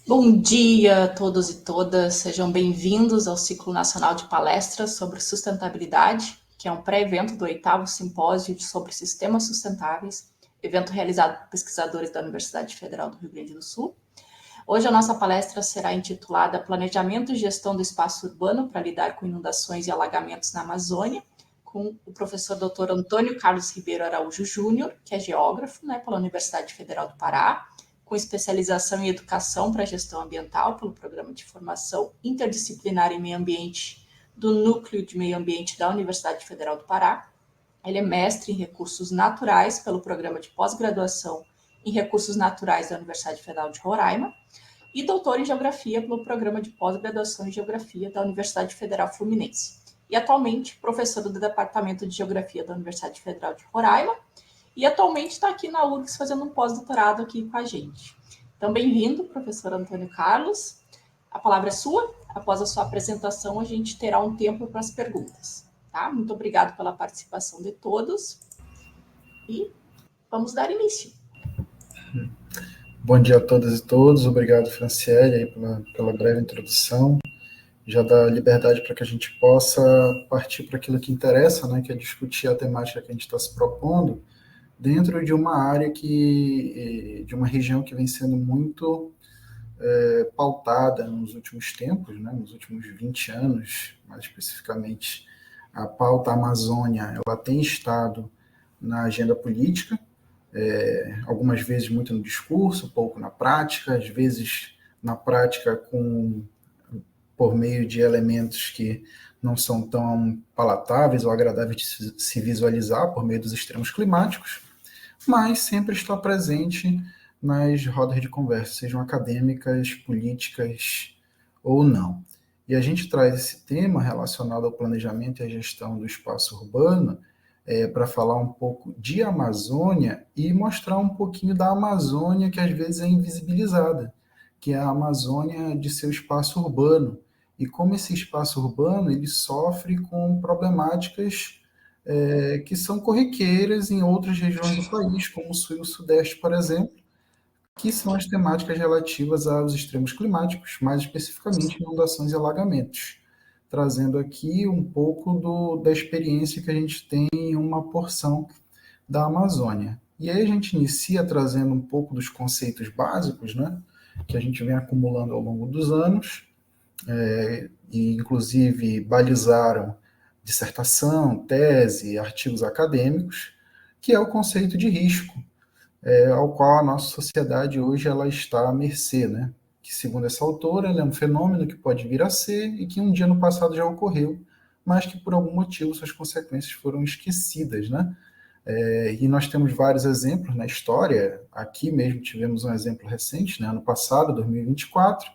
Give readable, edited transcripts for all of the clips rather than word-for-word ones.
Bom dia a todos e todas, sejam bem-vindos ao Ciclo Nacional de Palestras sobre Sustentabilidade, que é um pré-evento do 8º Simpósio sobre Sistemas Sustentáveis, evento realizado por pesquisadores da Universidade Federal do Rio Grande do Sul. Hoje a nossa palestra será intitulada Planejamento e Gestão do Espaço Urbano para lidar com inundações e alagamentos na Amazônia, com o professor Dr. Antônio Carlos Ribeiro Araújo Júnior, que é geógrafo, pela Universidade Federal do Pará, com especialização em educação para gestão ambiental pelo Programa de Formação Interdisciplinar em Meio Ambiente do Núcleo de Meio Ambiente da Universidade Federal do Pará. Ele é mestre em recursos naturais pelo Programa de Pós-Graduação em Recursos Naturais da Universidade Federal de Roraima e doutor em Geografia pelo Programa de Pós-Graduação em Geografia da Universidade Federal Fluminense. E atualmente professor do Departamento de Geografia da Universidade Federal de Roraima e atualmente está aqui na URGS fazendo um pós-doutorado aqui com a gente. Então, bem-vindo, professor Antônio Carlos. A palavra é sua. Após a sua apresentação, a gente terá um tempo para as perguntas. Tá? Muito obrigado pela participação de todos e vamos dar início. Bom dia a todas e todos. Obrigado, Franciele, aí pela breve introdução. Já dá liberdade para que a gente possa partir para aquilo que interessa, né, que é discutir a temática que a gente está se propondo, dentro de uma área de uma região que vem sendo muito pautada nos últimos tempos, né, nos últimos 20 anos, mais especificamente, a pauta Amazônia, ela tem estado na agenda política, algumas vezes muito no discurso, pouco na prática, às vezes na prática por meio de elementos que não são tão palatáveis ou agradáveis de se visualizar por meio dos extremos climáticos, mas sempre está presente nas rodas de conversa, sejam acadêmicas, políticas ou não. E a gente traz esse tema relacionado ao planejamento e à gestão do espaço urbano para falar um pouco de Amazônia e mostrar um pouquinho da Amazônia que às vezes é invisibilizada, que é a Amazônia de seu espaço urbano, e como esse espaço urbano ele sofre com problemáticas que são corriqueiras em outras regiões do país, como o Sul e o Sudeste, por exemplo, que são as temáticas relativas aos extremos climáticos, mais especificamente inundações e alagamentos, trazendo aqui um pouco da experiência que a gente tem em uma porção da Amazônia. E aí a gente inicia trazendo um pouco dos conceitos básicos, né, que a gente vem acumulando ao longo dos anos, e inclusive balizaram dissertação, tese, artigos acadêmicos, que é o conceito de risco, ao qual a nossa sociedade hoje ela está à mercê, né? Que segundo essa autora, ele é um fenômeno que pode vir a ser e que um dia no passado já ocorreu, mas que por algum motivo suas consequências foram esquecidas, né? E nós temos vários exemplos na história. Aqui mesmo tivemos um exemplo recente, né? Ano passado, 2024,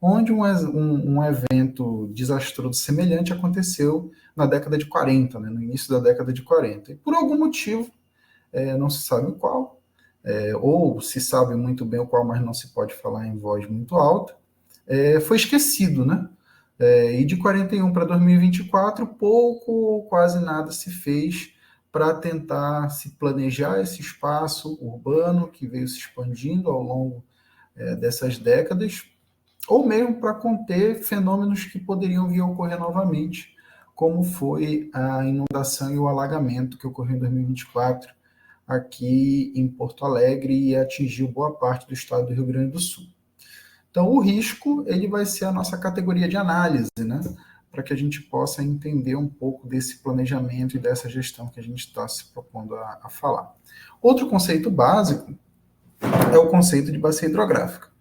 onde um evento desastroso semelhante aconteceu na década de 40, né? No início da década de 40. E por algum motivo, não se sabe o qual, ou se sabe muito bem o qual, mas não se pode falar em voz muito alta, foi esquecido, né? E de 41 para 2024, pouco ou quase nada se fez para tentar se planejar esse espaço urbano que veio se expandindo ao longo dessas décadas, ou mesmo para conter fenômenos que poderiam vir a ocorrer novamente, como foi a inundação e o alagamento que ocorreu em 2024 aqui em Porto Alegre e atingiu boa parte do estado do Rio Grande do Sul. Então, o risco ele vai ser a nossa categoria de análise, né? Para que a gente possa entender um pouco desse planejamento e dessa gestão que a gente está se propondo a falar. Outro conceito básico é o conceito de bacia hidrográfica.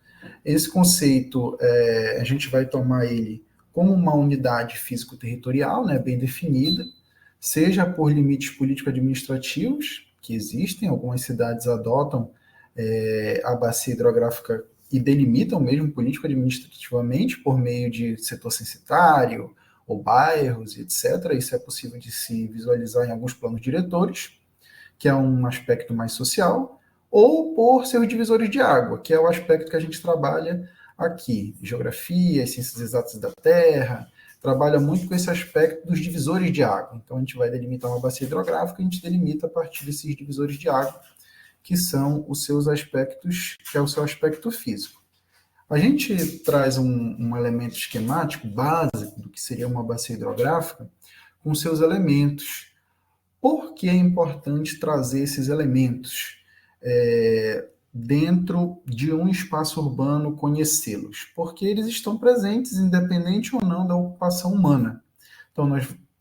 Esse conceito, a gente vai tomar ele como uma unidade físico-territorial, né, bem definida, seja por limites político-administrativos, que existem, algumas cidades adotam a bacia hidrográfica e delimitam mesmo político-administrativamente por meio de setor censitário, ou bairros, etc. Isso é possível de se visualizar em alguns planos diretores, que é um aspecto mais social, ou por seus divisores de água, que é o aspecto que a gente trabalha aqui, geografia, ciências exatas da terra, trabalha muito com esse aspecto dos divisores de água. Então, a gente vai delimitar uma bacia hidrográfica, a gente delimita a partir desses divisores de água, que são os seus aspectos, que é o seu aspecto físico. A gente traz um elemento esquemático básico do que seria uma bacia hidrográfica com seus elementos. Por que é importante trazer esses elementos dentro de um espaço urbano, conhecê-los? Porque eles estão presentes, independente ou não da ocupação humana. Então,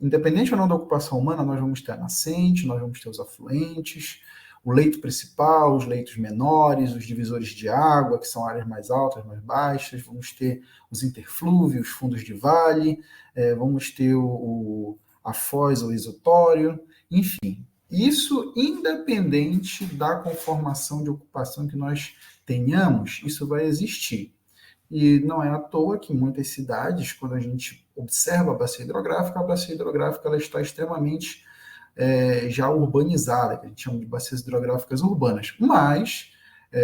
independente ou não da ocupação humana, nós vamos ter a nascente, nós vamos ter os afluentes, o leito principal, os leitos menores, os divisores de água, que são áreas mais altas, mais baixas, vamos ter os interflúvios, fundos de vale, vamos ter a foz ou isotório, enfim. Isso independente da conformação de ocupação que nós tenhamos, isso vai existir. E não é à toa que muitas cidades, quando a gente observa a bacia hidrográfica ela está extremamente já urbanizada, que a gente chama de bacias hidrográficas urbanas. Mas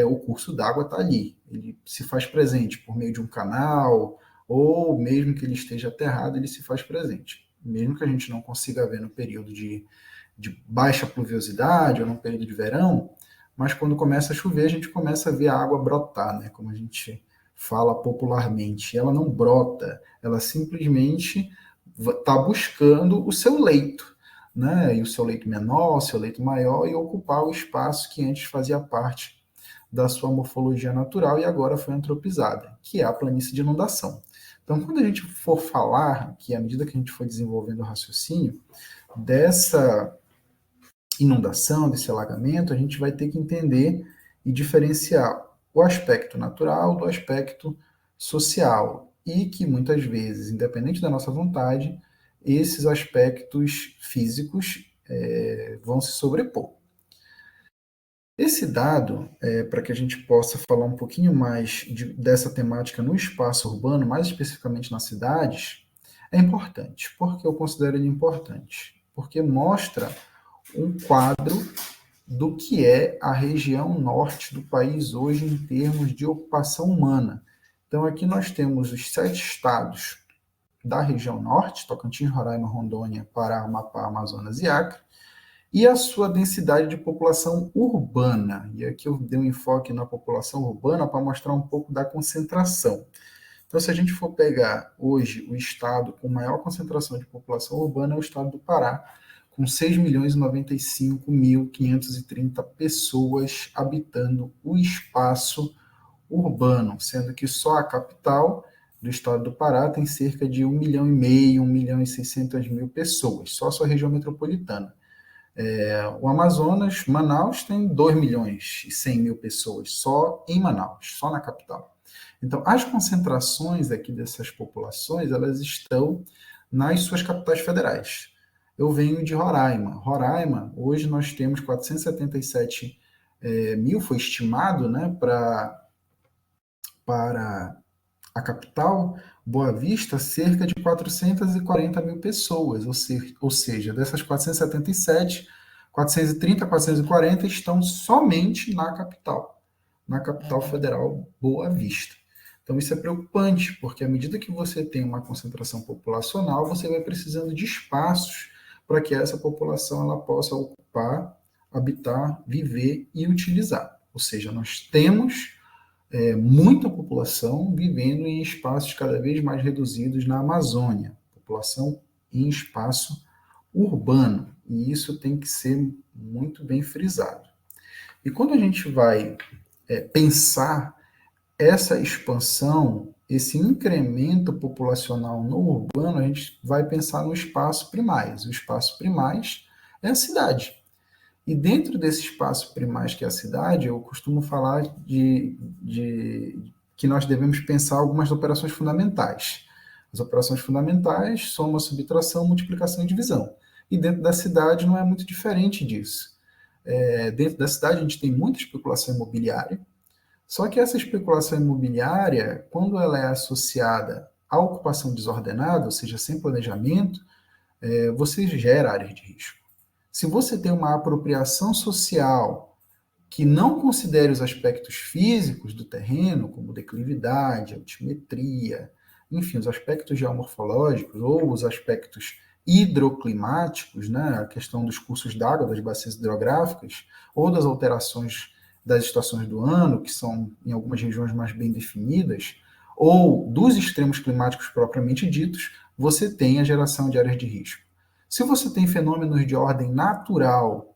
o curso d'água está ali, ele se faz presente por meio de um canal, ou mesmo que ele esteja aterrado, ele se faz presente. Mesmo que a gente não consiga ver no período de baixa pluviosidade ou no período de verão, mas quando começa a chover, a gente começa a ver a água brotar, né? Como a gente fala popularmente. Ela não brota, ela simplesmente está buscando o seu leito, né? E o seu leito menor, o seu leito maior, e ocupar o espaço que antes fazia parte da sua morfologia natural e agora foi antropizada, que é a planície de inundação. Então, quando a gente for falar, que à medida que a gente for desenvolvendo o raciocínio, dessa inundação, desse alagamento, a gente vai ter que entender e diferenciar o aspecto natural do aspecto social. E que muitas vezes, independente da nossa vontade, esses aspectos físicos vão se sobrepor. Esse dado, para que a gente possa falar um pouquinho mais dessa temática no espaço urbano, mais especificamente nas cidades, é importante. Por que eu considero ele importante? Porque mostra um quadro do que é a região norte do país hoje em termos de ocupação humana. Então, aqui nós temos os 7 estados da região norte, Tocantins, Roraima, Rondônia, Pará, Amapá, Amazonas e Acre, e a sua densidade de população urbana. E aqui eu dei um enfoque na população urbana para mostrar um pouco da concentração. Então, se a gente for pegar hoje o estado com maior concentração de população urbana, é o estado do Pará, com 6.095.530 pessoas habitando o espaço urbano, sendo que só a capital do estado do Pará tem cerca de 1,5 milhão, 1.600.000 pessoas, só a sua região metropolitana. O Amazonas, Manaus, tem 2.100.000 pessoas, só em Manaus, só na capital. Então, as concentrações aqui dessas populações, elas estão nas suas capitais federais. Eu venho de Roraima. Roraima, hoje nós temos 477 mil, foi estimado, né, para a capital, Boa Vista, cerca de 440 mil pessoas, ou seja, dessas 477, 430, 440 estão somente na capital federal, Boa Vista. Então, isso é preocupante, porque à medida que você tem uma concentração populacional, você vai precisando de espaços para que essa população ela possa ocupar, habitar, viver e utilizar. Ou seja, nós temos muita população vivendo em espaços cada vez mais reduzidos na Amazônia, população em espaço urbano, e isso tem que ser muito bem frisado. E quando a gente vai pensar essa expansão, esse incremento populacional no urbano, a gente vai pensar no espaço primais. O espaço primais é a cidade. E dentro desse espaço primais que é a cidade, eu costumo falar de que nós devemos pensar algumas operações fundamentais. As operações fundamentais são uma subtração, multiplicação e divisão. E dentro da cidade não é muito diferente disso. Dentro da cidade a gente tem muita especulação imobiliária, só que essa especulação imobiliária, quando ela é associada à ocupação desordenada, ou seja, sem planejamento, você gera áreas de risco. Se você tem uma apropriação social que não considere os aspectos físicos do terreno, como declividade, altimetria, enfim, os aspectos geomorfológicos ou os aspectos hidroclimáticos, né, a questão dos cursos d'água das bacias hidrográficas ou das alterações das estações do ano, que são em algumas regiões mais bem definidas, ou dos extremos climáticos propriamente ditos, você tem a geração de áreas de risco. Se você tem fenômenos de ordem natural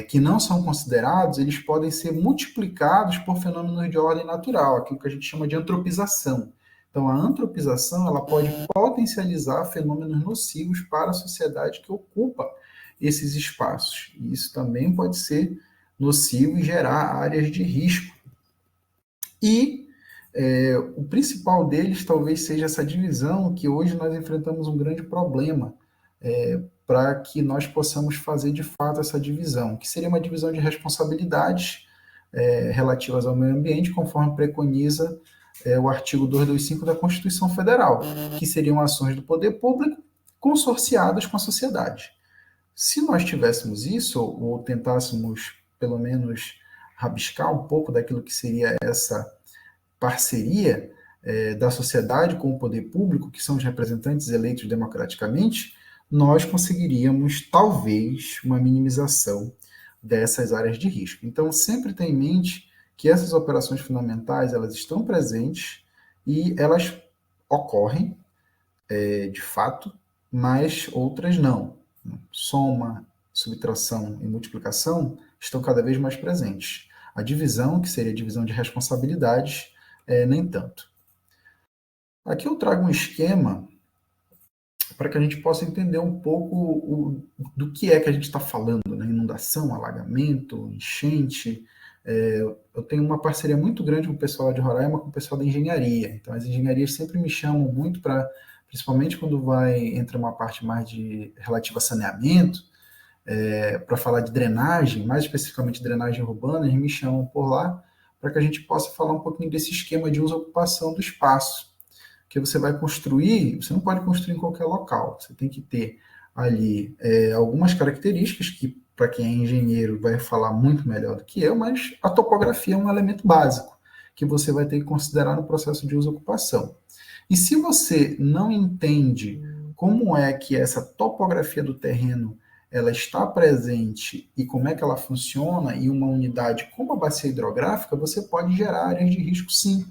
que não são considerados, eles podem ser multiplicados por fenômenos de ordem natural, aquilo que a gente chama de antropização. Então, a antropização ela pode potencializar fenômenos nocivos para a sociedade que ocupa esses espaços. E isso também pode ser nocivo e gerar áreas de risco. E o principal deles talvez seja essa divisão, que hoje nós enfrentamos um grande problema para que nós possamos fazer de fato essa divisão, que seria uma divisão de responsabilidades relativas ao meio ambiente, conforme preconiza o artigo 225 da Constituição Federal, que seriam ações do poder público consorciadas com a sociedade. Se nós tivéssemos isso, ou tentássemos, pelo menos, rabiscar um pouco daquilo que seria essa parceria da sociedade com o poder público, que são os representantes eleitos democraticamente, nós conseguiríamos, talvez, uma minimização dessas áreas de risco. Então, sempre tenha em mente que essas operações fundamentais, elas estão presentes e elas ocorrem, de fato, mas outras não. Soma, subtração e multiplicação estão cada vez mais presentes. A divisão, que seria a divisão de responsabilidades, nem tanto. Aqui eu trago um esquema para que a gente possa entender um pouco do que é que a gente está falando, né? Inundação, alagamento, enchente. Eu tenho uma parceria muito grande com o pessoal de Roraima, com o pessoal da engenharia. Então, as engenharias sempre me chamam muito para, principalmente quando entra uma parte mais relativa a saneamento, para falar de drenagem, mais especificamente drenagem urbana, eles me chamam por lá para que a gente possa falar um pouquinho desse esquema de uso e ocupação do espaço. Que você vai construir, você não pode construir em qualquer local, você tem que ter ali algumas características que, para quem é engenheiro, vai falar muito melhor do que eu, mas a topografia é um elemento básico que você vai ter que considerar no processo de uso e ocupação. E se você não entende como é que essa topografia do terreno ela está presente e como é que ela funciona em uma unidade como a bacia hidrográfica, você pode gerar áreas de risco sim.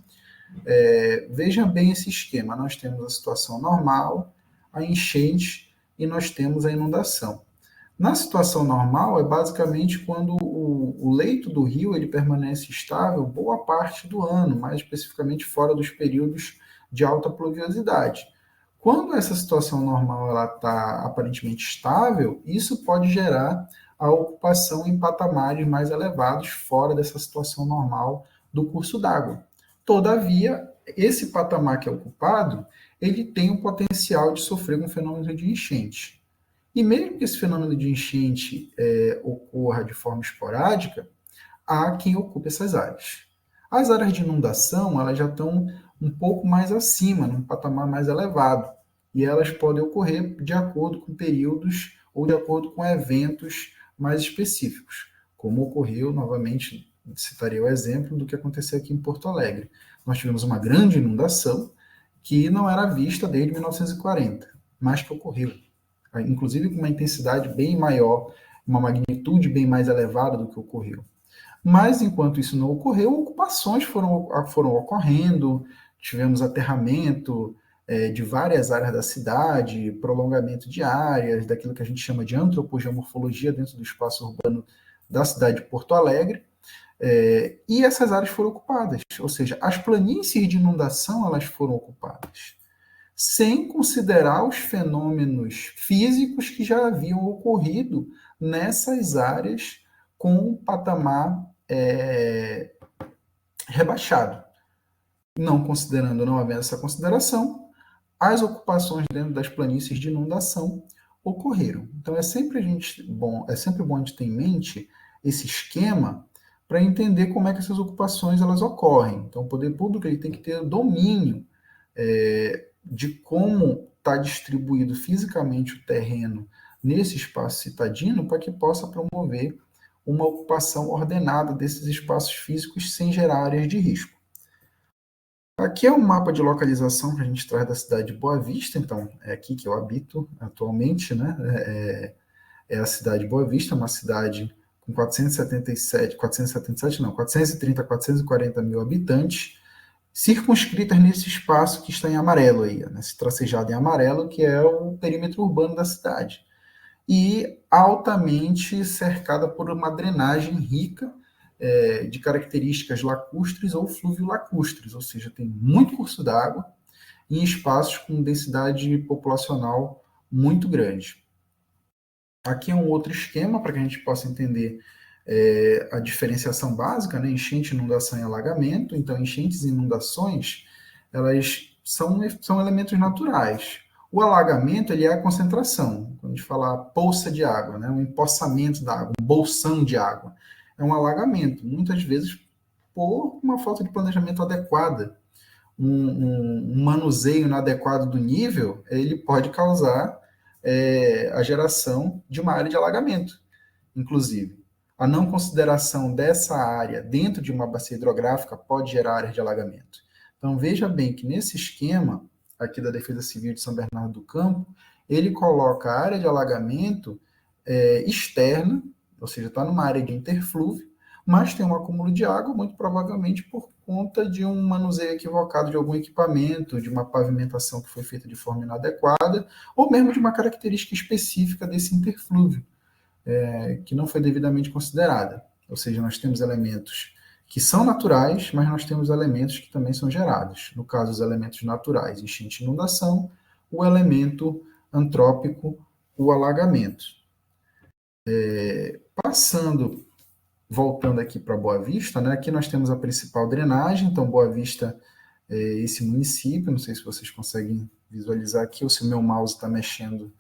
Veja bem esse esquema, nós temos a situação normal, a enchente e nós temos a inundação. Na situação normal é basicamente quando o leito do rio ele permanece estável boa parte do ano, mais especificamente fora dos períodos de alta pluviosidade. Quando essa situação normal está aparentemente estável, isso pode gerar a ocupação em patamares mais elevados fora dessa situação normal do curso d'água. Todavia, esse patamar que é ocupado, ele tem o potencial de sofrer um fenômeno de enchente. E mesmo que esse fenômeno de enchente ocorra de forma esporádica, há quem ocupe essas áreas. As áreas de inundação, elas já estão um pouco mais acima, num patamar mais elevado, e elas podem ocorrer de acordo com períodos ou de acordo com eventos mais específicos, como ocorreu, novamente, citaria o exemplo do que aconteceu aqui em Porto Alegre. Nós tivemos uma grande inundação que não era vista desde 1940, mas que ocorreu, inclusive com uma intensidade bem maior, uma magnitude bem mais elevada do que ocorreu. Mas, enquanto isso não ocorreu, ocupações foram ocorrendo, tivemos aterramento de várias áreas da cidade, prolongamento de áreas, daquilo que a gente chama de antropogeomorfologia dentro do espaço urbano da cidade de Porto Alegre, e essas áreas foram ocupadas, ou seja, as planícies de inundação elas foram ocupadas, sem considerar os fenômenos físicos que já haviam ocorrido nessas áreas com um patamar rebaixado. Não havendo essa consideração, as ocupações dentro das planícies de inundação ocorreram. Então é sempre bom a gente ter em mente esse esquema para entender como é que essas ocupações elas ocorrem. Então o poder público ele tem que ter domínio de como está distribuído fisicamente o terreno nesse espaço citadino para que possa promover uma ocupação ordenada desses espaços físicos sem gerar áreas de risco. Aqui é um mapa de localização que a gente traz da cidade de Boa Vista, então é aqui que eu habito atualmente, né? É a cidade de Boa Vista, uma cidade com 430, 440 mil habitantes, circunscritas nesse espaço que está em amarelo aí, nesse tracejado em amarelo, que é o perímetro urbano da cidade. E altamente cercada por uma drenagem rica de características lacustres ou fluvio-lacustres, ou seja, tem muito curso d'água em espaços com densidade populacional muito grande. Aqui é um outro esquema para que a gente possa entender a diferenciação básica, né? Enchente, inundação e alagamento. Então, enchentes e inundações, elas são elementos naturais. O alagamento, ele é a concentração. Quando a gente fala poça de água, né? Um empoçamento da água, um bolsão de água. É um alagamento, muitas vezes por uma falta de planejamento adequada. Um manuseio inadequado do nível, ele pode causar a geração de uma área de alagamento, inclusive. A não consideração dessa área dentro de uma bacia hidrográfica pode gerar área de alagamento. Então, veja bem que nesse esquema aqui da Defesa Civil de São Bernardo do Campo, ele coloca a área de alagamento externa, ou seja, está numa área de interflúvio, mas tem um acúmulo de água, muito provavelmente por conta de um manuseio equivocado de algum equipamento, de uma pavimentação que foi feita de forma inadequada, ou mesmo de uma característica específica desse interflúvio, que não foi devidamente considerada. Ou seja, nós temos elementos que são naturais, mas nós temos elementos que também são gerados. No caso, os elementos naturais, enchente e inundação, o elemento antrópico, o alagamento. Voltando aqui para Boa Vista, né? Aqui nós temos a principal drenagem, então Boa Vista é esse município, não sei se vocês conseguem visualizar aqui, ou se o meu mouse está mexendo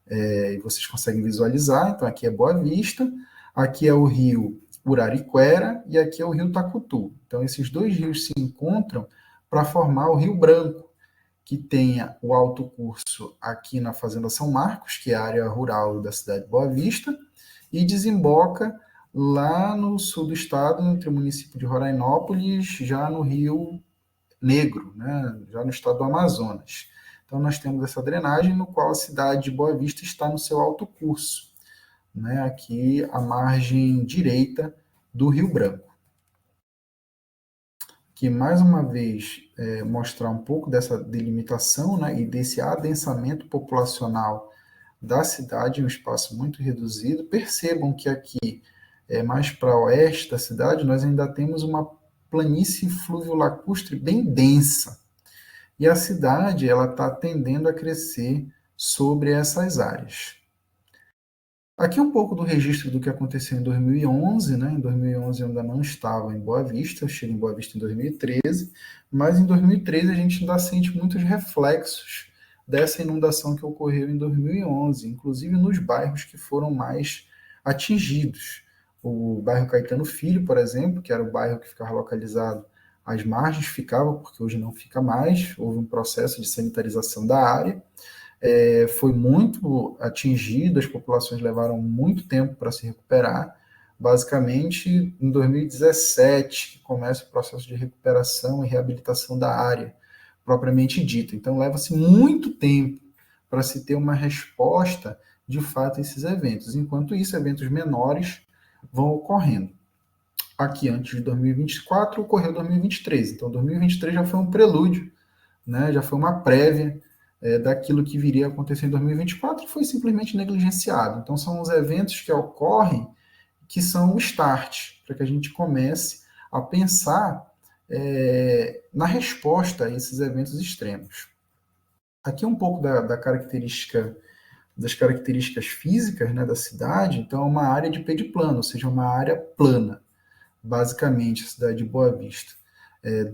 e vocês conseguem visualizar. Então aqui é Boa Vista, aqui é o rio Urariquera e aqui é o rio Tacutu. Então esses dois rios se encontram para formar o Rio Branco, que tem o alto curso aqui na Fazenda São Marcos, que é a área rural da cidade de Boa Vista, e desemboca lá no sul do estado, entre o município de Rorainópolis, já no Rio Negro, né, já no estado do Amazonas. Então, nós temos essa drenagem, no qual a cidade de Boa Vista está no seu alto curso, né, aqui à margem direita do Rio Branco. Que, mais uma vez, mostrar um pouco dessa delimitação, né, e desse adensamento populacional da cidade em um espaço muito reduzido. Percebam que aqui, mais para oeste da cidade, nós ainda temos uma planície fluvio-lacustre bem densa. E a cidade está tendendo a crescer sobre essas áreas. Aqui um pouco do registro do que aconteceu em 2011, né? Em 2011 eu ainda não estava em Boa Vista, eu cheguei em Boa Vista em 2013, mas em 2013 a gente ainda sente muitos reflexos dessa inundação que ocorreu em 2011, inclusive nos bairros que foram mais atingidos. O bairro Caetano Filho, por exemplo, que era o bairro que ficava localizado às margens, ficava, porque hoje não fica mais, houve um processo de sanitarização da área, foi muito atingido, as populações levaram muito tempo para se recuperar. Basicamente, em 2017, que começa o processo de recuperação e reabilitação da área, propriamente dita. Então, leva-se muito tempo para se ter uma resposta, de fato, a esses eventos. Enquanto isso, eventos menores vão ocorrendo. Aqui, antes de 2024, ocorreu 2023. Então, 2023 já foi um prelúdio, né? Já foi uma prévia daquilo que viria a acontecer em 2024 e foi simplesmente negligenciado. Então, são os eventos que ocorrem que são o start, para que a gente comece a pensar na resposta a esses eventos extremos. Aqui um pouco das características físicas, né, da cidade. Então, é uma área de pediplano, ou seja, uma área plana, basicamente, a cidade de Boa Vista.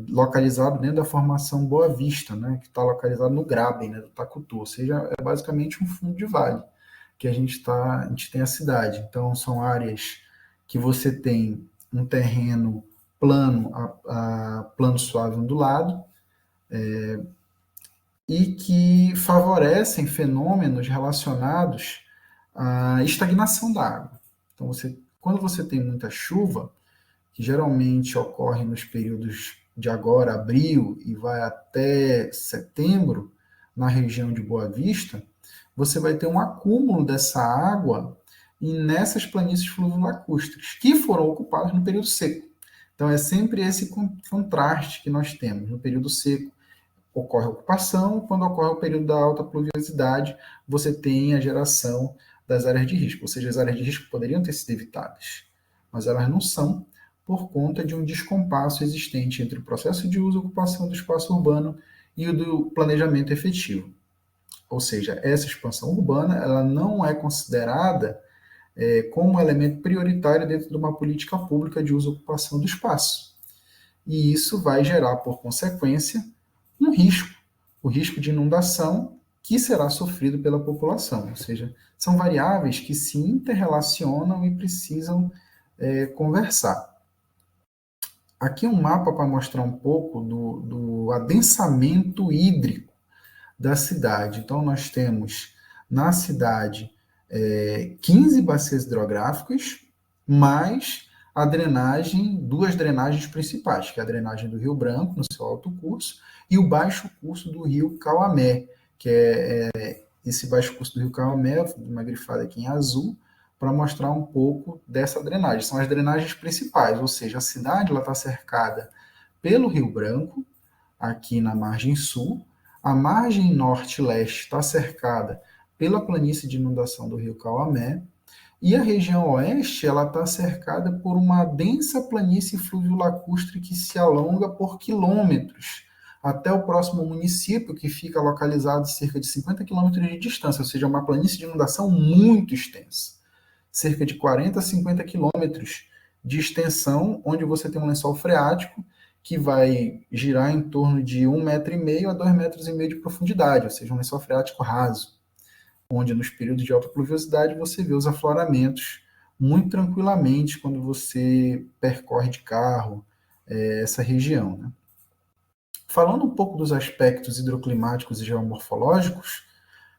Localizado dentro da formação Boa Vista, né, que está localizado no Graben, né, do Tacutu, ou seja, é basicamente um fundo de vale que a gente tem a cidade. Então, são áreas que você tem um terreno plano, plano suave ondulado, e que favorecem fenômenos relacionados à estagnação da água. Então, quando você tem muita chuva, que geralmente ocorre nos períodos de agora, abril, e vai até setembro, na região de Boa Vista, você vai ter um acúmulo dessa água e nessas planícies fluvio-lacustres, que foram ocupadas no período seco. Então, é sempre esse contraste que nós temos. No período seco, ocorre a ocupação, quando ocorre o período da alta pluviosidade, você tem a geração das áreas de risco, ou seja, as áreas de risco poderiam ter sido evitadas, mas elas não são, por conta de um descompasso existente entre o processo de uso e ocupação do espaço urbano e o do planejamento efetivo. Ou seja, essa expansão urbana ela não é considerada como elemento prioritário dentro de uma política pública de uso e ocupação do espaço. E isso vai gerar, por consequência, um risco, o risco de inundação que será sofrido pela população. Ou seja, são variáveis que se interrelacionam e precisam conversar. Aqui um mapa para mostrar um pouco do adensamento hídrico da cidade. Então, nós temos na cidade 15 bacias hidrográficas, mais a drenagem, duas drenagens principais, que é a drenagem do Rio Branco, no seu alto curso, e o baixo curso do Rio Cauamé, que é esse baixo curso do Rio Cauamé, uma grifada aqui em azul, para mostrar um pouco dessa drenagem. São as drenagens principais, ou seja, a cidade está cercada pelo Rio Branco, aqui na margem sul, a margem norte e leste está cercada pela planície de inundação do Rio Cauamé, e a região oeste ela está cercada por uma densa planície fluvio-lacustre que se alonga por quilômetros até o próximo município, que fica localizado a cerca de 50 quilômetros de distância, ou seja, uma planície de inundação muito extensa, cerca de 40 a 50 quilômetros de extensão, onde você tem um lençol freático que vai girar em torno de 1,5 m a 2,5 m de profundidade, ou seja, um lençol freático raso, onde nos períodos de alta pluviosidade você vê os afloramentos muito tranquilamente quando você percorre de carro essa região. Né? Falando um pouco dos aspectos hidroclimáticos e geomorfológicos,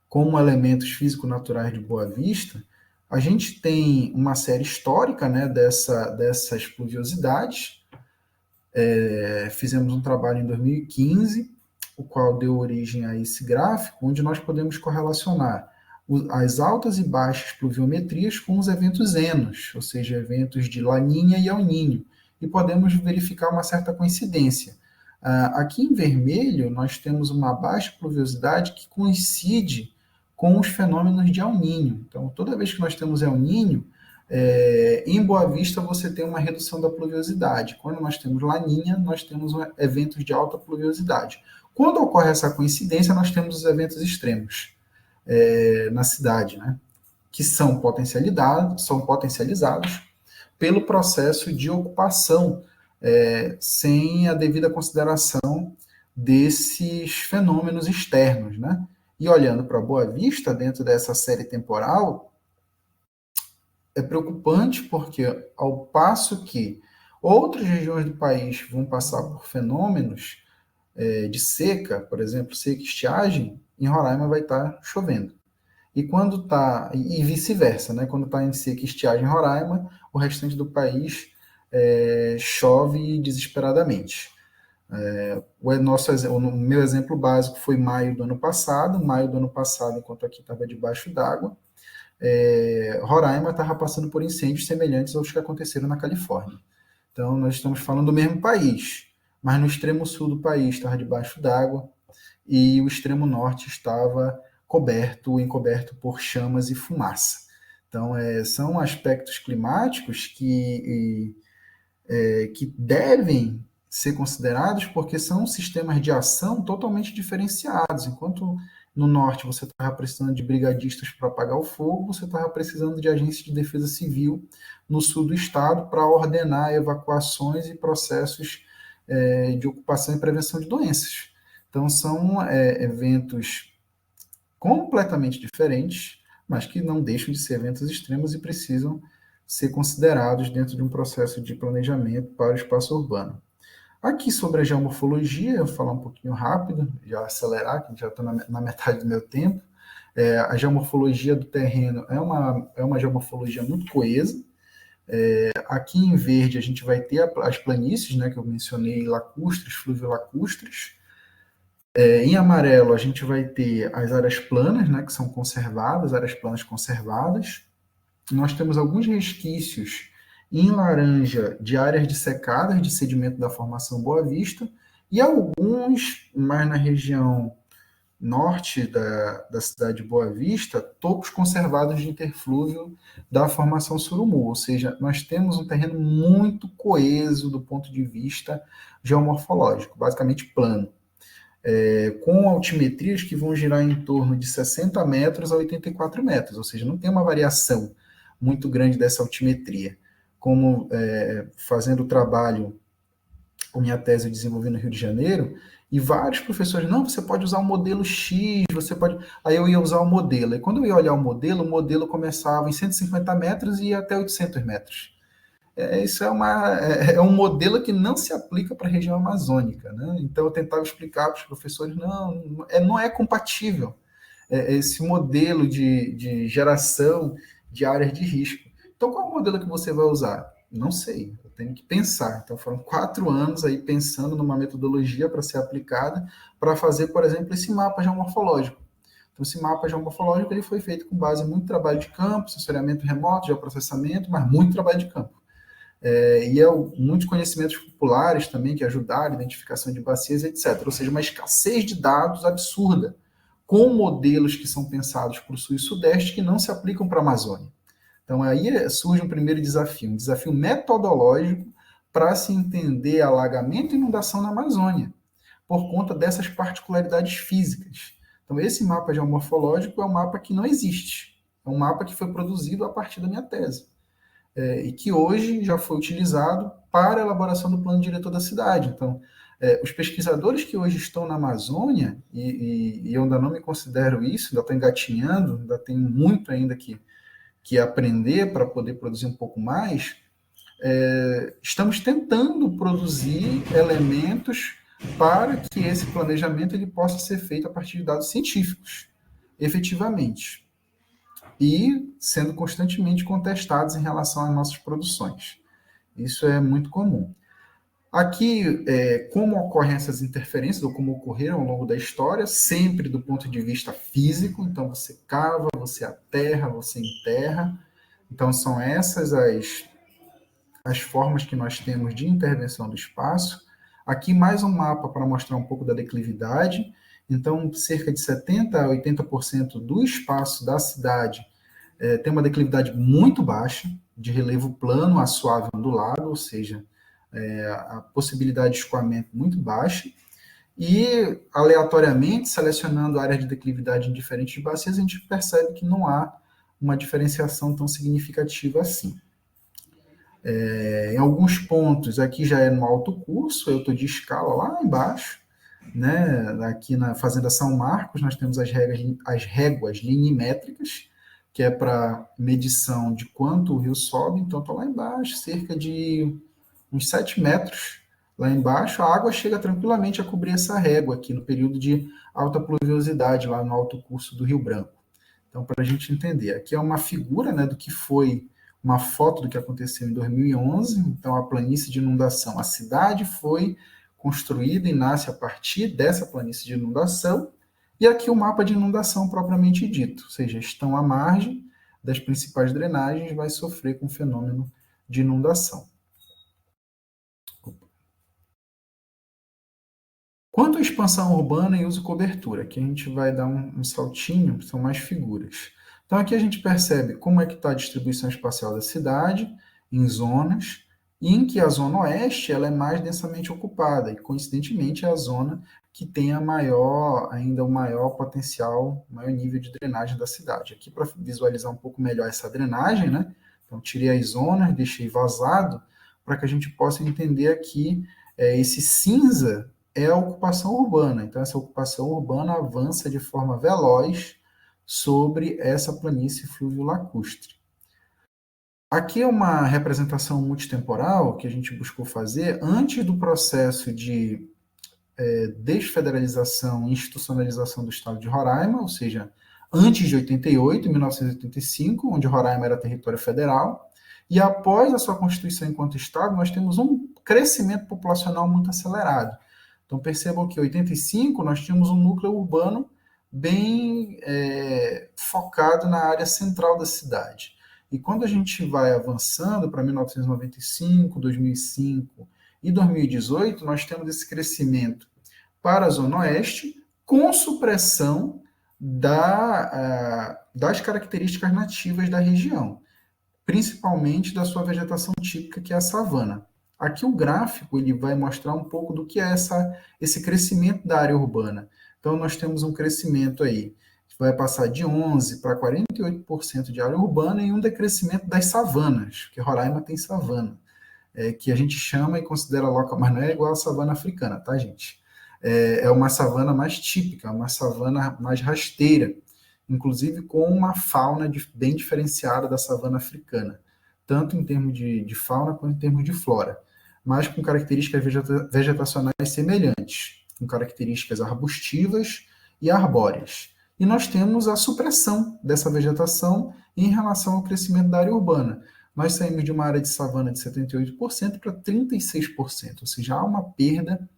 como elementos físico-naturais de Boa Vista, a gente tem uma série histórica, né, dessas pluviosidades. Fizemos um trabalho em 2015, o qual deu origem a esse gráfico, onde nós podemos correlacionar as altas e baixas pluviometrias com os eventos enos, ou seja, eventos de Laninha e El Niño, e podemos verificar uma certa coincidência. Aqui em vermelho, nós temos uma baixa pluviosidade que coincide com os fenômenos de El Niño. Então, toda vez que nós temos El Niño, em Boa Vista você tem uma redução da pluviosidade. Quando nós temos Laninha, nós temos eventos de alta pluviosidade. Quando ocorre essa coincidência, nós temos os eventos extremos na cidade, né? Que são potencializados pelo processo de ocupação, sem a devida consideração desses fenômenos externos, né? E olhando para Boa Vista, dentro dessa série temporal, é preocupante porque, ao passo que outras regiões do país vão passar por fenômenos de seca, por exemplo, seca e estiagem, em Roraima vai estar chovendo. E quando está, e vice-versa, né? Quando está em seca e estiagem em Roraima, o restante do país chove desesperadamente. O meu exemplo básico foi maio do ano passado. Maio do ano passado, enquanto aqui estava debaixo d'água, Roraima estava passando por incêndios semelhantes aos que aconteceram na Califórnia. Então, nós estamos falando do mesmo país, mas no extremo sul do país estava debaixo d'água e o extremo norte estava encoberto por chamas e fumaça. Então, são aspectos climáticos que devem ser considerados porque são sistemas de ação totalmente diferenciados. Enquanto no norte você estava precisando de brigadistas para apagar o fogo, você estava precisando de agências de defesa civil no sul do estado para ordenar evacuações e processos de ocupação e prevenção de doenças. Então, são eventos completamente diferentes, mas que não deixam de ser eventos extremos e precisam ser considerados dentro de um processo de planejamento para o espaço urbano. Aqui sobre a geomorfologia, eu vou falar um pouquinho rápido, já acelerar, que já estou na metade do meu tempo. A geomorfologia do terreno é uma geomorfologia muito coesa. Aqui em verde a gente vai ter as planícies, né, que eu mencionei, lacustres, fluvio-lacustres. Em amarelo a gente vai ter as áreas planas, né, que são conservadas, áreas planas conservadas. nós temos alguns resquícios em laranja de áreas dissecadas de sedimento da formação Boa Vista e alguns mais na região norte da cidade de Boa Vista, topos conservados de interflúvio da formação Surumu, ou seja, nós temos um terreno muito coeso do ponto de vista geomorfológico, basicamente plano, com altimetrias que vão girar em torno de 60 metros a 84 metros, ou seja, não tem uma variação muito grande dessa altimetria. Como fazendo o trabalho, a minha tese eu desenvolvi no Rio de Janeiro, e vários professores, não, você pode usar o modelo X, você pode... Aí eu ia usar o modelo, e quando eu ia olhar o modelo começava em 150 metros e ia até 800 metros. Isso é um modelo que não se aplica para a região amazônica, né? Então eu tentava explicar para os professores, não é compatível esse modelo de geração de áreas de risco. Então qual é o modelo que você vai usar? Não sei, eu tenho que pensar. Então foram 4 anos aí pensando numa metodologia para ser aplicada para fazer, por exemplo, esse mapa geomorfológico. Então esse mapa geomorfológico ele foi feito com base em muito trabalho de campo, sensoriamento remoto, geoprocessamento, mas muito trabalho de campo. Muitos conhecimentos populares também que ajudaram a identificação de bacias, etc. Ou seja, uma escassez de dados absurda, com modelos que são pensados para o sul e sudeste que não se aplicam para a Amazônia. Então aí surge um primeiro desafio, um desafio metodológico para se entender alagamento e inundação na Amazônia, por conta dessas particularidades físicas. Então esse mapa geomorfológico é um mapa que não existe, é um mapa que foi produzido a partir da minha tese. E que hoje já foi utilizado para a elaboração do plano diretor da cidade. Então, os pesquisadores que hoje estão na Amazônia, e eu ainda não me considero isso, ainda estou engatinhando, ainda tenho muito ainda que aprender para poder produzir um pouco mais, estamos tentando produzir elementos para que esse planejamento ele possa ser feito a partir de dados científicos, efetivamente, e sendo constantemente contestados em relação às nossas produções. Isso é muito comum. Aqui, como ocorrem essas interferências, ou como ocorreram ao longo da história, sempre do ponto de vista físico, então você cava, você aterra, você enterra. Então, são essas as formas que nós temos de intervenção do espaço. Aqui, mais um mapa para mostrar um pouco da declividade. Então, cerca de 70% a 80% do espaço da cidade tem uma declividade muito baixa, de relevo plano a suave ondulado, ou seja, a possibilidade de escoamento muito baixa, e aleatoriamente, selecionando áreas de declividade em diferentes bacias, a gente percebe que não há uma diferenciação tão significativa assim. Em alguns pontos, aqui já é no alto curso, eu estou de escala lá embaixo, né? Aqui na Fazenda São Marcos, nós temos as réguas linimétricas, que é para medição de quanto o rio sobe, então está lá embaixo, cerca de uns 7 metros lá embaixo, a água chega tranquilamente a cobrir essa régua aqui no período de alta pluviosidade, lá no alto curso do Rio Branco. Então, para a gente entender, aqui é uma figura, né, do que foi uma foto do que aconteceu em 2011, então a planície de inundação, a cidade foi construída e nasce a partir dessa planície de inundação, e aqui o mapa de inundação propriamente dito, ou seja, estão à margem das principais drenagens, vai sofrer com o fenômeno de inundação. Quanto à expansão urbana e uso cobertura, aqui a gente vai dar um saltinho, são mais figuras. Então aqui a gente percebe como é que está a distribuição espacial da cidade, em zonas, e em que a zona oeste ela é mais densamente ocupada, e coincidentemente é a zona que tem ainda o maior potencial, o maior nível de drenagem da cidade. Aqui para visualizar um pouco melhor essa drenagem, né? Então tirei as zonas, deixei vazado, para que a gente possa entender aqui esse cinza é a ocupação urbana. Então, essa ocupação urbana avança de forma veloz sobre essa planície fluvio-lacustre. Aqui é uma representação multitemporal que a gente buscou fazer antes do processo de desfederalização e institucionalização do Estado de Roraima, ou seja, antes de 88, 1985, onde Roraima era território federal, e após a sua constituição enquanto Estado, nós temos um crescimento populacional muito acelerado. Então, percebam que em 85 nós tínhamos um núcleo urbano bem focado na área central da cidade. E quando a gente vai avançando para 1995, 2005 e 2018, nós temos esse crescimento para a Zona Oeste com supressão das características nativas da região, principalmente da sua vegetação típica, que é a savana. Aqui o gráfico ele vai mostrar um pouco do que é esse crescimento da área urbana. Então, nós temos um crescimento aí, que vai passar de 11% para 48% de área urbana e um decrescimento das savanas, porque Roraima tem savana, que a gente chama e considera local, mas não é igual a savana africana, tá, gente? É uma savana mais típica, uma savana mais rasteira, inclusive com uma fauna bem diferenciada da savana africana, tanto em termos de fauna quanto em termos de flora, mas com características vegetacionais semelhantes, com características arbustivas e arbóreas. E nós temos a supressão dessa vegetação em relação ao crescimento da área urbana. Nós saímos de uma área de savana de 78% para 36%, ou seja, há uma perda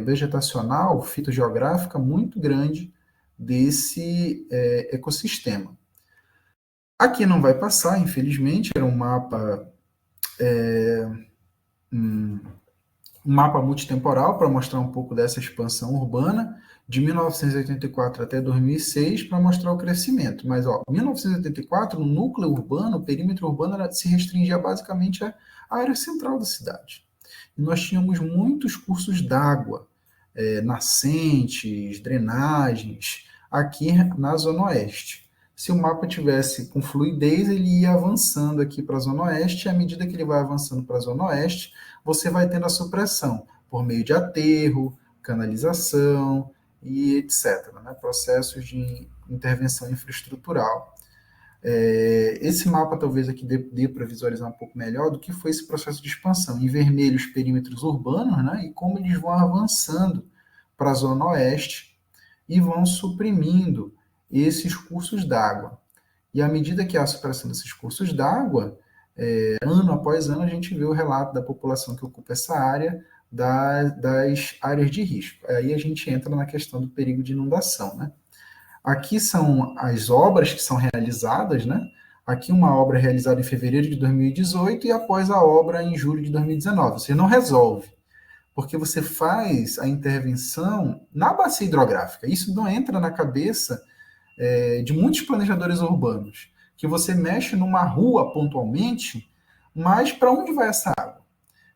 vegetacional, fitogeográfica muito grande desse ecossistema. Aqui não vai passar, infelizmente, era um mapa multitemporal para mostrar um pouco dessa expansão urbana, de 1984 até 2006, para mostrar o crescimento. Mas, em 1984, no núcleo urbano, o perímetro urbano se restringia basicamente à área central da cidade. E nós tínhamos muitos cursos d'água, nascentes, drenagens, aqui na Zona Oeste. Se o mapa tivesse com fluidez, ele ia avançando aqui para a Zona Oeste, e à medida que ele vai avançando para a Zona Oeste, você vai tendo a supressão por meio de aterro, canalização e etc., né? Processos de intervenção infraestrutural. Esse mapa talvez aqui dê para visualizar um pouco melhor do que foi esse processo de expansão. Em vermelho, os perímetros urbanos, né, e como eles vão avançando para a Zona Oeste e vão suprimindo esses cursos d'água. E à medida que há a supressão desses cursos d'água, ano após ano, a gente vê o relato da população que ocupa essa área, das áreas de risco. Aí a gente entra na questão do perigo de inundação, né? Aqui são as obras que são realizadas, né? Aqui uma obra realizada em fevereiro de 2018 e após a obra em julho de 2019. Você não resolve, porque você faz a intervenção na bacia hidrográfica. Isso não entra na cabeça de muitos planejadores urbanos, que você mexe numa rua pontualmente, mas para onde vai essa água?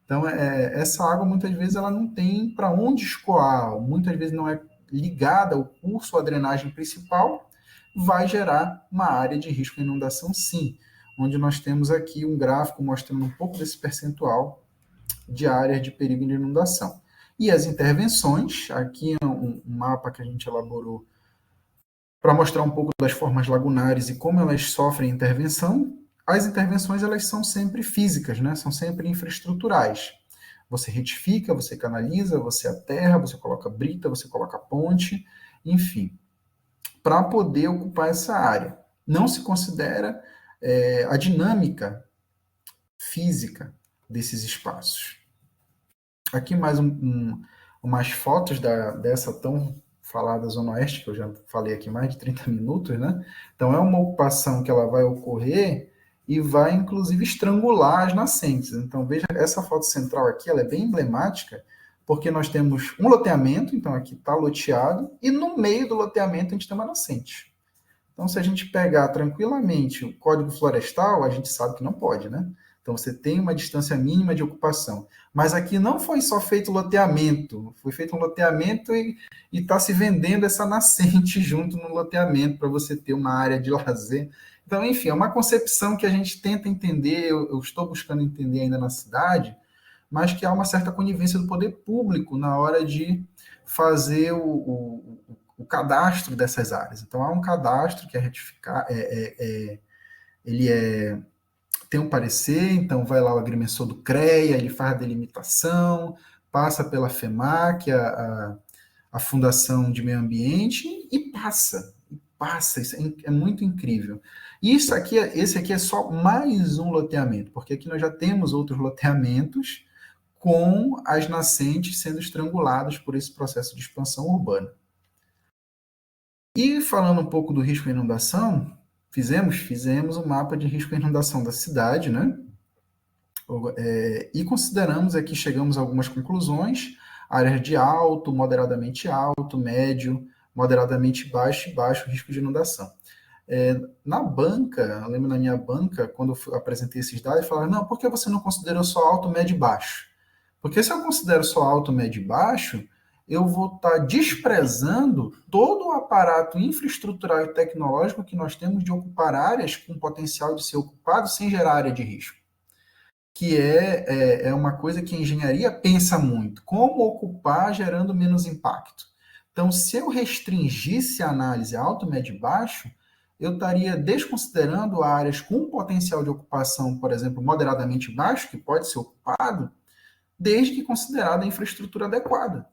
Então, essa água, muitas vezes, ela não tem para onde escoar, muitas vezes não é ligada ao curso, à drenagem principal, vai gerar uma área de risco de inundação, sim, onde nós temos aqui um gráfico mostrando um pouco desse percentual de áreas de perigo de inundação. E as intervenções, aqui é um mapa que a gente elaborou para mostrar um pouco das formas lagunares e como elas sofrem intervenção. As intervenções, elas são sempre físicas, né? São sempre infraestruturais. Você retifica, você canaliza, você aterra, você coloca brita, você coloca ponte, enfim, para poder ocupar essa área. Não se considera a dinâmica física desses espaços. Aqui mais umas fotos dessa tão falada Zona Oeste, que eu já falei aqui mais de 30 minutos, né? Então, é uma ocupação que ela vai ocorrer e vai, inclusive, estrangular as nascentes. Então, veja, essa foto central aqui, ela é bem emblemática, porque nós temos um loteamento, então aqui está loteado, e no meio do loteamento a gente tem uma nascente. Então, se a gente pegar tranquilamente o Código Florestal, a gente sabe que não pode, né? Então, você tem uma distância mínima de ocupação. Mas aqui não foi só feito loteamento, foi feito um loteamento e está se vendendo essa nascente junto no loteamento para você ter uma área de lazer. Então, enfim, é uma concepção que a gente tenta entender, eu estou buscando entender ainda na cidade, mas que há uma certa conivência do poder público na hora de fazer o cadastro dessas áreas. Então, há um cadastro que é retificar, tem um parecer, então vai lá o agrimensor do CREA, ele faz a delimitação, passa pela FEMAC, a Fundação de Meio Ambiente, e passa, isso é muito incrível. E esse aqui é só mais um loteamento, porque aqui nós já temos outros loteamentos com as nascentes sendo estranguladas por esse processo de expansão urbana. E falando um pouco do risco de inundação, Fizemos um mapa de risco à inundação da cidade, né? E consideramos aqui, chegamos a algumas conclusões, áreas de alto, moderadamente alto, médio, moderadamente baixo e baixo risco de inundação. Na banca, eu lembro na minha banca, quando eu apresentei esses dados, falaram, não, por que você não considerou só alto, médio e baixo? Porque se eu considero só alto, médio e baixo, eu vou estar desprezando todo o aparato infraestrutural e tecnológico que nós temos de ocupar áreas com potencial de ser ocupado sem gerar área de risco. Que é uma coisa que a engenharia pensa muito. Como ocupar gerando menos impacto? Então, se eu restringisse a análise alto, médio e baixo, eu estaria desconsiderando áreas com potencial de ocupação, por exemplo, moderadamente baixo, que pode ser ocupado, desde que considerada a infraestrutura adequada,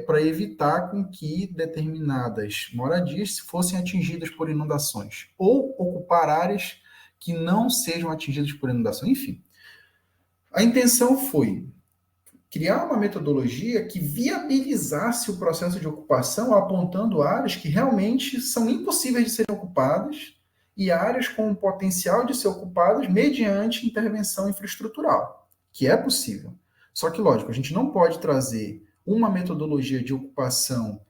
para evitar com que determinadas moradias fossem atingidas por inundações, ou ocupar áreas que não sejam atingidas por inundação, enfim. A intenção foi criar uma metodologia que viabilizasse o processo de ocupação, apontando áreas que realmente são impossíveis de serem ocupadas e áreas com o potencial de ser ocupadas mediante intervenção infraestrutural, que é possível. Só que, lógico, a gente não pode trazer uma metodologia de ocupação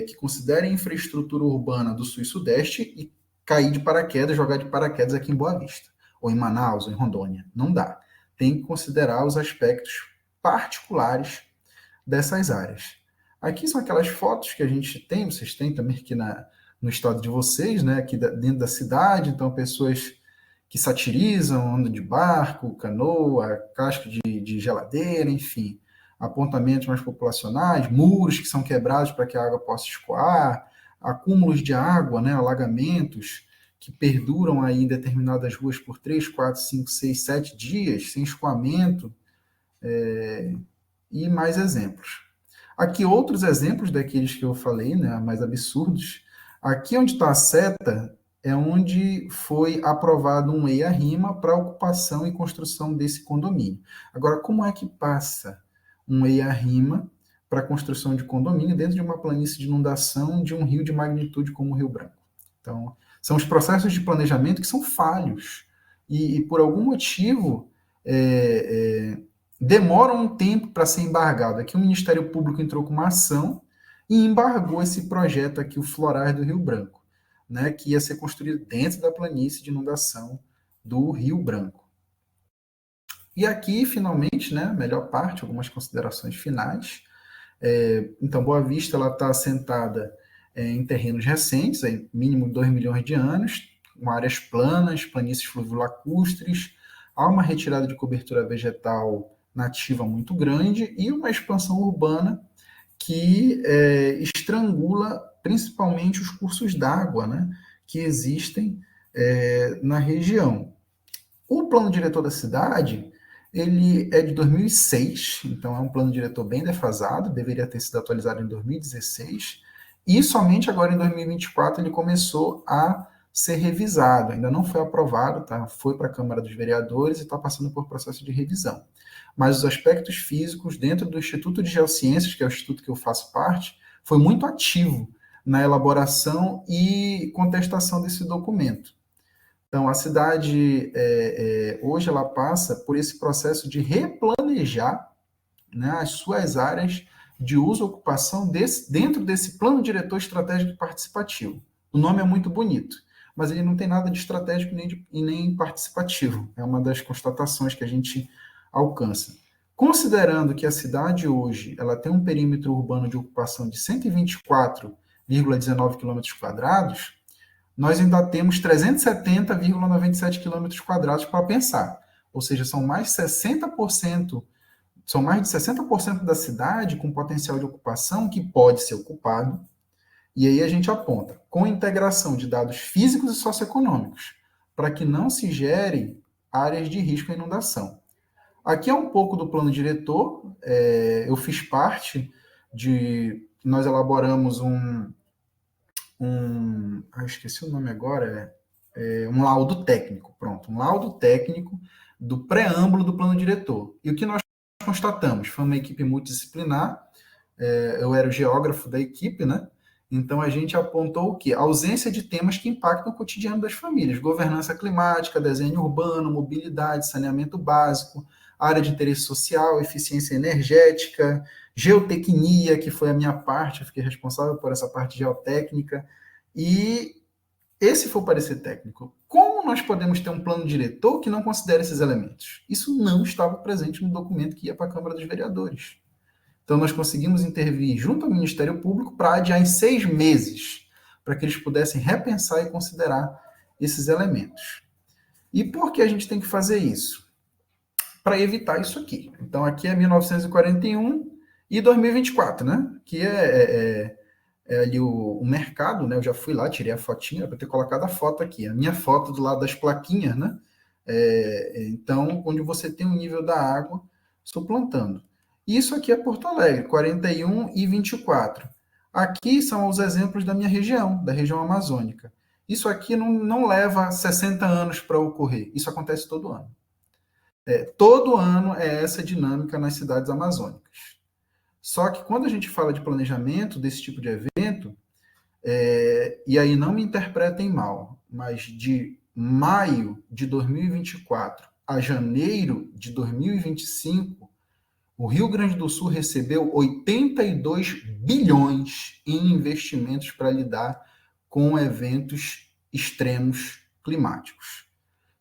que considere a infraestrutura urbana do Sul e Sudeste e cair de paraquedas, jogar de paraquedas aqui em Boa Vista, ou em Manaus, ou em Rondônia. Não dá. Tem que considerar os aspectos particulares dessas áreas. Aqui são aquelas fotos que a gente tem, vocês têm também aqui no estado de vocês, né, aqui dentro da cidade, então pessoas que satirizam, andam de barco, canoa, casco de geladeira, enfim, apontamentos mais populacionais, muros que são quebrados para que a água possa escoar, acúmulos de água, né, alagamentos, que perduram aí em determinadas ruas por 3, 4, 5, 6, 7 dias, sem escoamento, e mais exemplos. Aqui outros exemplos daqueles que eu falei, né, mais absurdos. Aqui onde está a seta é onde foi aprovado um EIA-RIMA para ocupação e construção desse condomínio. Agora, como é que passa um EIA-RIMA para a construção de condomínio dentro de uma planície de inundação de um rio de magnitude como o Rio Branco? Então, são os processos de planejamento que são falhos e por algum motivo demoram um tempo para ser embargado. Aqui o Ministério Público entrou com uma ação e embargou esse projeto aqui, o Florais do Rio Branco, né, que ia ser construído dentro da planície de inundação do Rio Branco. E aqui, finalmente, né, a melhor parte, algumas considerações finais. Então, Boa Vista está assentada em terrenos recentes, mínimo 2 milhões de anos, com áreas planas, planícies fluviolacustres, há uma retirada de cobertura vegetal nativa muito grande e uma expansão urbana que estrangula principalmente os cursos d'água, né, que existem na região. O plano diretor da cidade, ele é de 2006, então é um plano diretor bem defasado, deveria ter sido atualizado em 2016, e somente agora em 2024 ele começou a ser revisado, ainda não foi aprovado, tá? Foi para a Câmara dos Vereadores e está passando por processo de revisão. Mas os aspectos físicos dentro do Instituto de Geociências, que é o instituto que eu faço parte, foi muito ativo na elaboração e contestação desse documento. Então, a cidade, hoje, ela passa por esse processo de replanejar, né, as suas áreas de uso e ocupação dentro desse plano diretor estratégico participativo. O nome é muito bonito, mas ele não tem nada de estratégico nem participativo. É uma das constatações que a gente alcança. Considerando que a cidade hoje ela tem um perímetro urbano de ocupação de 124,19 km², nós ainda temos 370,97 km² para pensar. Ou seja, são mais de 60% da cidade com potencial de ocupação que pode ser ocupado. E aí a gente aponta, com integração de dados físicos e socioeconômicos, para que não se gerem áreas de risco à inundação. Aqui é um pouco do plano diretor, eu fiz parte nós elaboramos esqueci o nome agora, um laudo técnico, pronto, um laudo técnico do preâmbulo do plano diretor. E o que nós constatamos? Foi uma equipe multidisciplinar, eu era o geógrafo da equipe, né? Então, a gente apontou o quê? A ausência de temas que impactam o cotidiano das famílias. Governança climática, desenho urbano, mobilidade, saneamento básico, área de interesse social, eficiência energética, geotecnia, que foi a minha parte, eu fiquei responsável por essa parte geotécnica, e esse foi o parecer técnico. Como nós podemos ter um plano diretor que não considere esses elementos? Isso não estava presente no documento que ia para a Câmara dos Vereadores. Então, nós conseguimos intervir junto ao Ministério Público para adiar em 6 meses, para que eles pudessem repensar e considerar esses elementos. E por que a gente tem que fazer isso? Para evitar isso aqui. Então, aqui é 1941 e 2024, né? Que é ali o mercado, né? Eu já fui lá, tirei a fotinha, para ter colocado a foto aqui, a minha foto do lado das plaquinhas, né? Então, onde você tem o nível da água suplantando. Isso aqui é Porto Alegre, 41 e 24. Aqui são os exemplos da minha região, da região amazônica. Isso aqui não leva 60 anos para ocorrer, isso acontece todo ano. Todo ano é essa dinâmica nas cidades amazônicas. Só que quando a gente fala de planejamento desse tipo de evento, e aí não me interpretem mal, mas de maio de 2024 a janeiro de 2025, o Rio Grande do Sul recebeu 82 bilhões em investimentos para lidar com eventos extremos climáticos.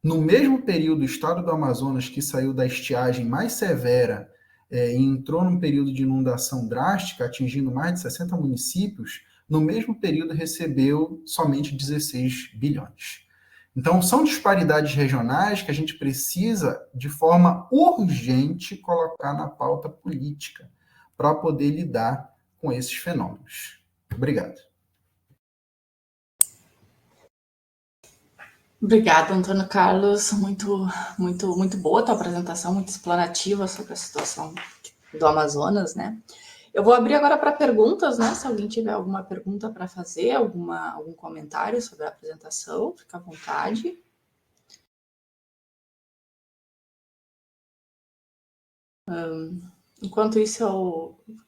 No mesmo período, o estado do Amazonas, que saiu da estiagem mais severa e entrou num período de inundação drástica, atingindo mais de 60 municípios, no mesmo período recebeu somente 16 bilhões. Então, são disparidades regionais que a gente precisa, de forma urgente, colocar na pauta política para poder lidar com esses fenômenos. Obrigado. Obrigada, Antônio Carlos. Muito boa a tua apresentação, muito explanativa sobre a situação do Amazonas, né? Eu vou abrir agora para perguntas, né? Se alguém tiver alguma pergunta para fazer, algum comentário sobre a apresentação, fica à vontade. Enquanto isso,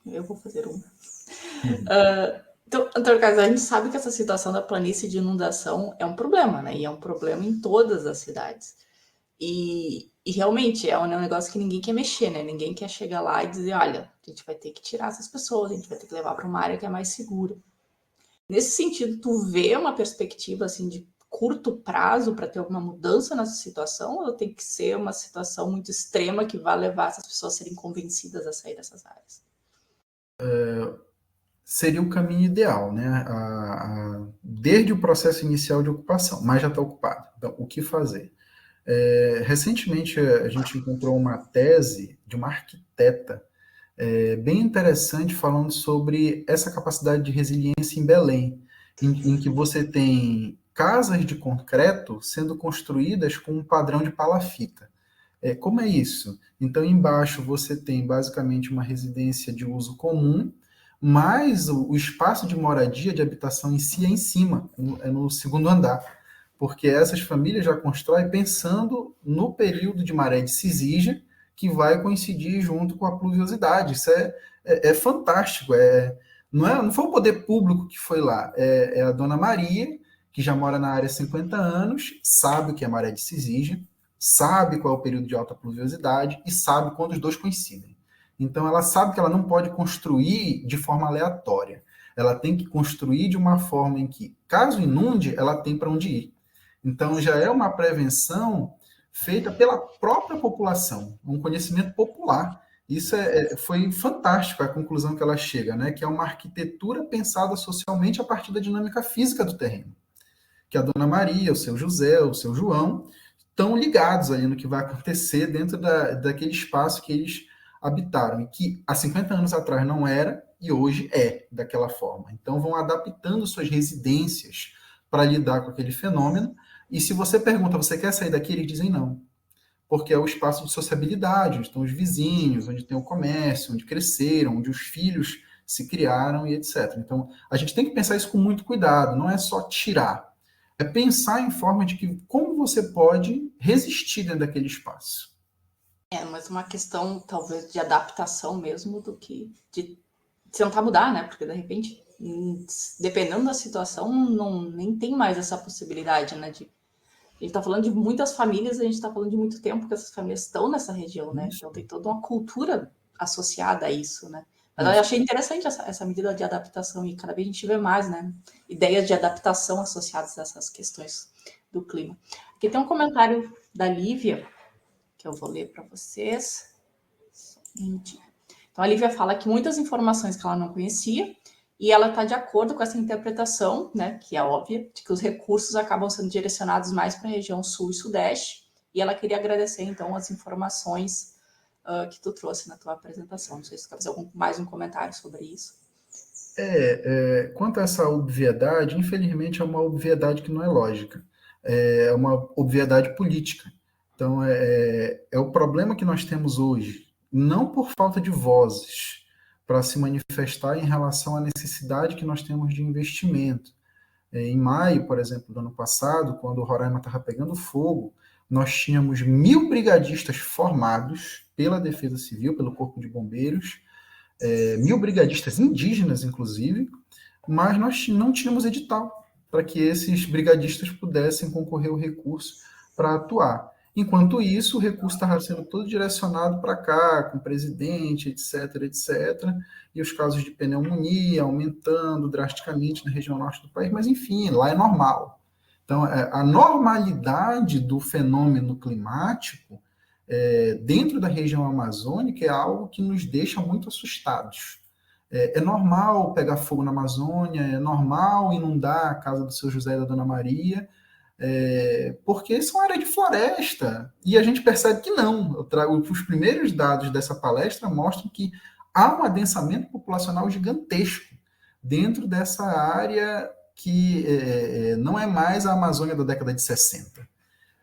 eu vou fazer uma. Então, Antônio Carlos, a gente sabe que essa situação da planície de inundação é um problema, né? E é um problema em todas as cidades. E realmente é um negócio que ninguém quer mexer, né? Ninguém quer chegar lá e dizer, olha, a gente vai ter que tirar essas pessoas, a gente vai ter que levar para uma área que é mais segura. Nesse sentido, tu vê uma perspectiva assim de curto prazo para ter alguma mudança nessa situação, ou tem que ser uma situação muito extrema que vai levar essas pessoas a serem convencidas a sair dessas áreas? Seria o caminho ideal, né? Desde o processo inicial de ocupação, mas já está ocupado. Então, o que fazer? Recentemente, a gente encontrou uma tese de uma arquiteta bem interessante falando sobre essa capacidade de resiliência em Belém, em que você tem casas de concreto sendo construídas com um padrão de palafita. Como é isso? Então, embaixo você tem basicamente uma residência de uso comum, mas o espaço de moradia, de habitação em si é em cima, é no segundo andar, porque essas famílias já constroem pensando no período de maré de Cisígia, que vai coincidir junto com a pluviosidade. Isso é fantástico. Não foi o poder público que foi lá, é a dona Maria, que já mora na área há 50 anos, sabe o que é maré de Cisígia, sabe qual é o período de alta pluviosidade e sabe quando os dois coincidem. Então, ela sabe que ela não pode construir de forma aleatória. Ela tem que construir de uma forma em que, caso inunde, ela tem para onde ir. Então, já é uma prevenção feita pela própria população, um conhecimento popular. Isso foi fantástico a conclusão que ela chega, né? Que é uma arquitetura pensada socialmente a partir da dinâmica física do terreno. Que a Dona Maria, o seu José, o seu João, estão ligados ali no que vai acontecer dentro daquele espaço que eles habitaram, e que há 50 anos atrás não era, e hoje é daquela forma. Então, vão adaptando suas residências para lidar com aquele fenômeno, e se você pergunta, você quer sair daqui? Eles dizem não, porque é o espaço de sociabilidade, onde estão os vizinhos, onde tem o comércio, onde cresceram, onde os filhos se criaram e etc. Então, a gente tem que pensar isso com muito cuidado, não é só tirar, é pensar em forma de que como você pode resistir dentro daquele espaço. Mas uma questão, talvez, de adaptação mesmo do que de tentar mudar, né? Porque, de repente, dependendo da situação, nem tem mais essa possibilidade, né? A gente está falando de muitas famílias, a gente está falando de muito tempo que essas famílias estão nessa região, né? Isso, Então tem toda uma cultura associada a isso, né? Mas eu isso. achei interessante essa medida de adaptação e cada vez a gente vê mais, né? Ideias de adaptação associadas a essas questões do clima. Aqui tem um comentário da Lívia, que eu vou ler para vocês. Então a Lívia fala que muitas informações que ela não conhecia e ela está de acordo com essa interpretação, né, que é óbvia, de que os recursos acabam sendo direcionados mais para a região sul e sudeste. E ela queria agradecer, então, as informações que tu trouxe na tua apresentação. Não sei se tu quer fazer mais um comentário sobre isso. Quanto a essa obviedade, infelizmente é uma obviedade que não é lógica, é uma obviedade política. Então, é o problema que nós temos hoje, não por falta de vozes para se manifestar em relação à necessidade que nós temos de investimento. Em maio, por exemplo, do ano passado, quando o Roraima estava pegando fogo, nós tínhamos 1.000 brigadistas formados pela Defesa Civil, pelo Corpo de Bombeiros, 1.000 brigadistas indígenas, inclusive, mas nós não tínhamos edital para que esses brigadistas pudessem concorrer ao recurso para atuar. Enquanto isso, o recurso estava sendo todo direcionado para cá, com o presidente, etc, etc, e os casos de pneumonia aumentando drasticamente na região norte do país, mas enfim, lá é normal. Então, a normalidade do fenômeno climático dentro da região amazônica é algo que nos deixa muito assustados. É normal pegar fogo na Amazônia, é normal inundar a casa do seu José e da Dona Maria, porque são áreas de floresta. E a gente percebe que não. Os primeiros dados dessa palestra mostram que há um adensamento populacional gigantesco dentro dessa área que não é mais a Amazônia da década de 60.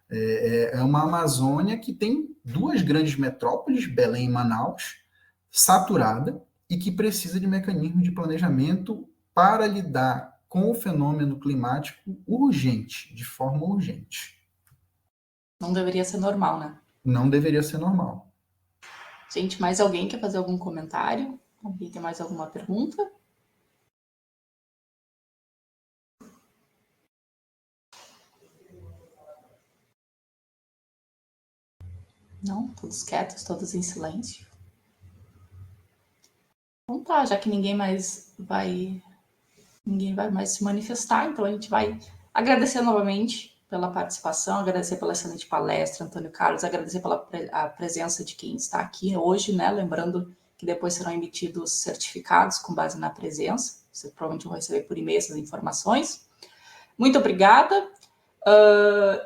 É uma Amazônia que tem duas grandes metrópoles, Belém e Manaus, saturada, e que precisa de mecanismos de planejamento para lidar com o fenômeno climático urgente, de forma urgente. Não deveria ser normal, né? Não deveria ser normal. Gente, mais alguém quer fazer algum comentário? Alguém tem mais alguma pergunta? Não? Todos quietos, todos em silêncio? Então tá, já que ninguém vai mais se manifestar, então a gente vai agradecer novamente pela participação, agradecer pela excelente palestra, Antônio Carlos, agradecer pela a presença de quem está aqui hoje, né? Lembrando que depois serão emitidos certificados com base na presença. Você provavelmente vai receber por e-mail essas informações. Muito obrigada.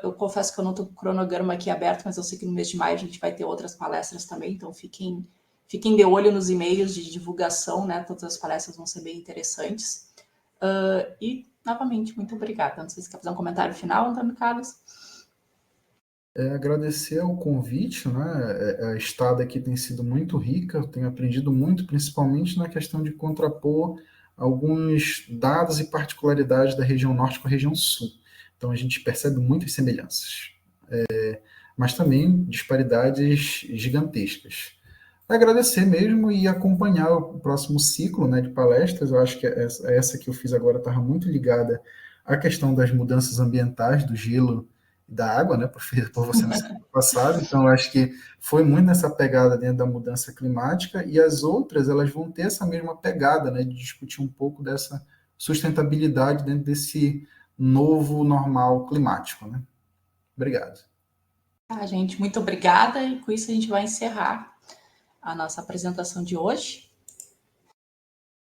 Eu confesso que eu não estou com o cronograma aqui aberto, mas eu sei que no mês de maio a gente vai ter outras palestras também, então fiquem de olho nos e-mails de divulgação, né? Todas as palestras vão ser bem interessantes. E, novamente, muito obrigada. Não sei se quer fazer um comentário final, Antônio Carlos. Agradecer o convite, né? A estada aqui tem sido muito rica, eu tenho aprendido muito, principalmente na questão de contrapor alguns dados e particularidades da região norte com a região sul. Então a gente percebe muitas semelhanças, mas também disparidades gigantescas. Agradecer mesmo e acompanhar o próximo ciclo, né, de palestras. Eu acho que essa que eu fiz agora estava muito ligada à questão das mudanças ambientais, do gelo e da água, né, por você no semana passado. Então, eu acho que foi muito nessa pegada dentro da mudança climática, e as outras elas vão ter essa mesma pegada, né, de discutir um pouco dessa sustentabilidade dentro desse novo normal climático, né. Obrigado. Tá, gente, muito obrigada, e com isso a gente vai encerrar a nossa apresentação de hoje.